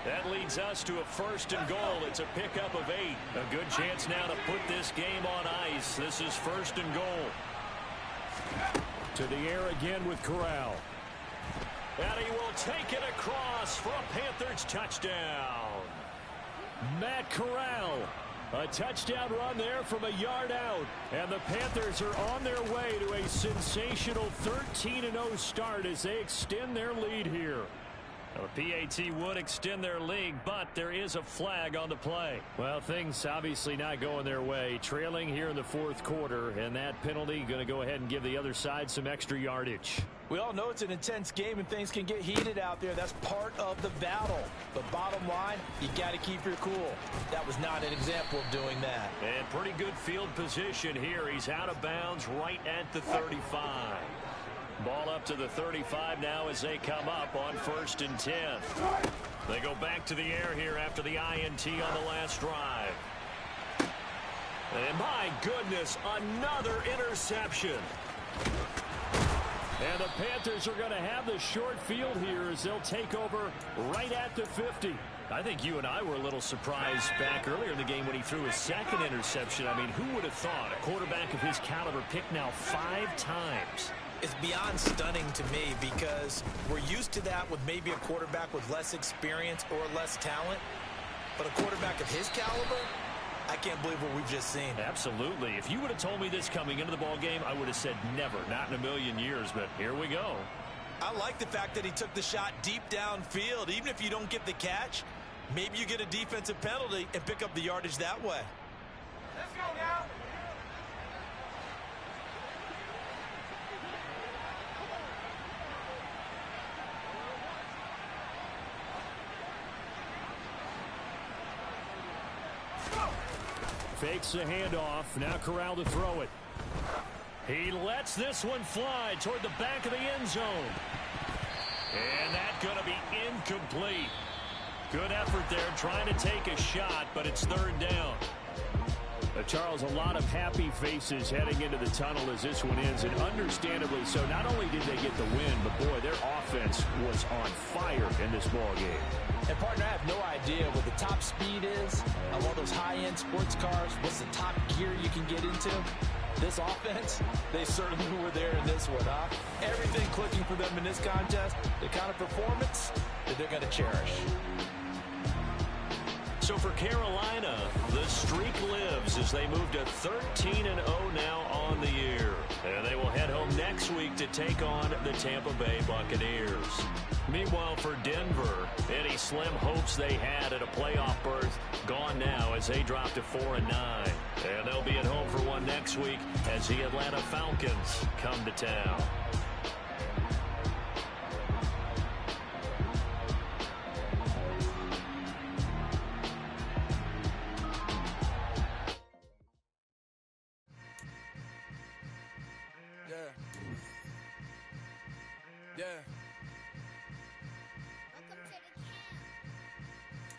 That leads us to a 1st and goal. It's a pickup of 8. A good chance now to put this game on ice. This is 1st and goal. To the air again with Corral. And he will take it across for a Panthers touchdown. Matt Corral. A touchdown run there from a yard out. And the Panthers are on their way to a sensational 13-0 start as they extend their lead here. Well, the PAT would extend their lead, but there is a flag on the play. Well, things obviously not going their way. Trailing here in the 4th quarter, and that penalty going to go ahead and give the other side some extra yardage. We all know it's an intense game and things can get heated out there. That's part of the battle. But bottom line, you got to keep your cool. That was not an example of doing that. And pretty good field position here. He's out of bounds right at the 35. Ball up to the 35 now as they come up on 1st and 10. They go back to the air here after the INT on the last drive. And my goodness, another interception. And the Panthers are going to have the short field here as they'll take over right at the 50. I think you and I were a little surprised back earlier in the game when he threw his 2nd interception. I mean, who would have thought a quarterback of his caliber picked now 5 times? It's beyond stunning to me because we're used to that with maybe a quarterback with less experience or less talent. But a quarterback of his caliber, I can't believe what we've just seen. Absolutely. If you would have told me this coming into the ball game, I would have said never, not in a million years. But here we go. I like the fact that he took the shot deep downfield. Even if you don't get the catch, maybe you get a defensive penalty and pick up the yardage that way. Let's go now. Fakes the handoff. Now Corral to throw it. He lets this one fly toward the back of the end zone. And that's going to be incomplete. Good effort there trying to take a shot, but it's 3rd down. Charles, a lot of happy faces heading into the tunnel as this one ends, and understandably so. Not only did they get the win, but boy, their offense was on fire in this ball game. And partner, I have no idea what the top speed is of all those high-end sports cars. What's the top gear you can get into? This offense, they certainly were there in this one, huh? Everything clicking for them in this contest, the kind of performance that they're going to cherish. So for Carolina, the streak lives as they move to 13-0 now on the year. And they will head home next week to take on the Tampa Bay Buccaneers. Meanwhile, for Denver, any slim hopes they had at a playoff berth gone now as they drop to 4-9. And they'll be at home for one next week as the Atlanta Falcons come to town.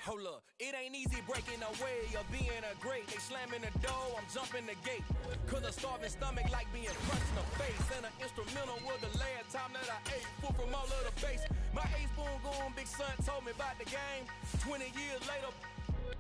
Hold up, it ain't easy breaking away or being a great. They slamming the door, I'm jumping the gate. Cause a starving stomach like being punched in the face. And an instrumental was the last time that I ate. Food from all of the base. My ace spoon going, big son told me about the game. 20 years later,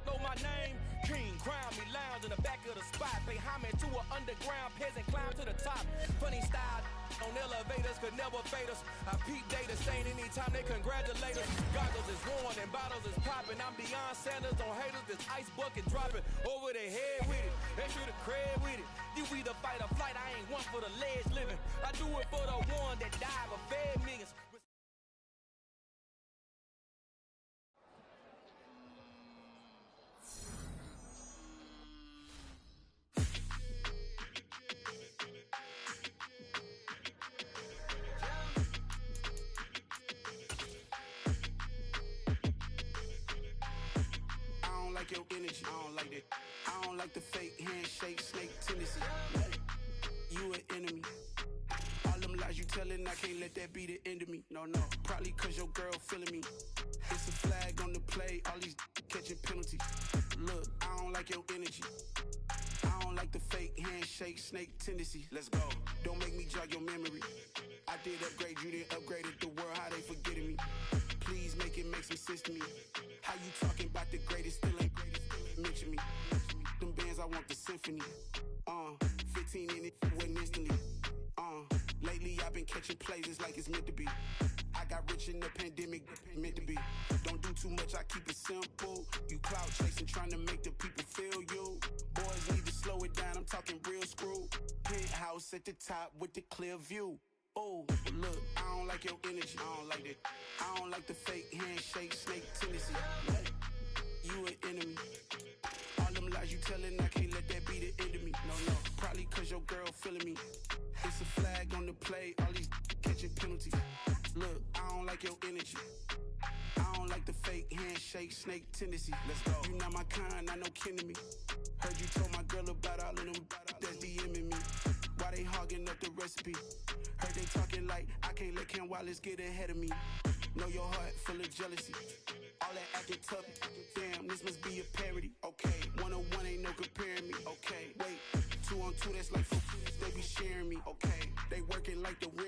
know my name. King, crown me, lounge in the back of the spot. Pay homage to an underground peasant, climb to the top. Funny style on elevators could never fade us. I peep data stain anytime they congratulate us. Goggles is worn and bottles is popping. I'm beyond Sanders on haters, this ice bucket dropping over their head with it. Extra the cred with it. You either fight or flight, I ain't one for the ledge living. I do it for the one that died but fed millions. Your energy, I don't like that. I don't like the fake handshake, snake tendency. You an enemy. All them lies you telling, I can't let that be the end of me. No, probably cause your girl feeling me. It's a flag on the play, all these catching penalties. Look, I don't like your energy. I don't like the fake handshake. handshake, snake tendency. Let's go. Don't make me jog your memory. I did upgrade, you didn't upgrade it. The world, how they forgetting me. Please make it make some sense to me. How you talking about the greatest, still ain't mention me. Them bands, I want the symphony. 15 in it, went instantly. Lately I've been catching plays, it's like it's meant to be. I got rich in the pandemic, meant to be. Don't do too much, I keep it simple. You clout chasing, trying to make the people feel you. Boys need to slow it down, I'm talking real screw. Penthouse at the top with the clear view. Oh, look, I don't like your energy, I don't like it. I don't like the fake handshake, snake tendency. You an enemy. All them lies you telling, I can't let that be the end of me. No, probably cause your girl feeling me. It's a flag on the play, all these catching penalties. Look, I don't like your energy. I don't like the fake handshake, snake tendency. Let's go. You not my kind, I know kin to me. Heard you told my girl about all of them that's DMing me. Why they hogging up the recipe? Heard they talking like I can't let Ken Wallace get ahead of me. Know your heart full of jealousy. All that acting tough, damn, this must be a parody. Okay, 1-on-1 ain't no comparing me. Okay, wait, 2-on-2, that's like they be sharing me. Okay, they working like the rent